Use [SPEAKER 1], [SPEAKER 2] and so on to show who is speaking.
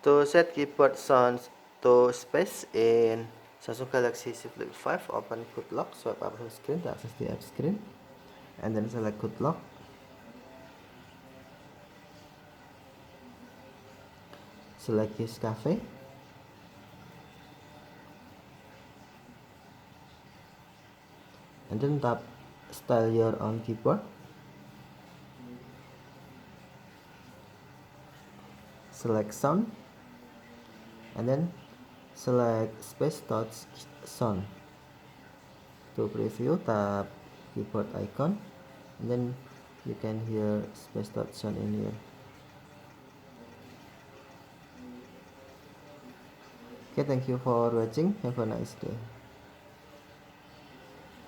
[SPEAKER 1] To set keyboard sounds to space in Samsung Galaxy Z Flip 5, open Good Lock, swipe up on screen to access the app screen, and then select Good Lock. Select Use Cafe. And then tap Style Your Own Keyboard. Select Sound. And then select Space Touch Sound. To preview, tap keyboard icon. And then you can hear Space Touch Sound in here. Okay, thank you for watching. Have a nice day.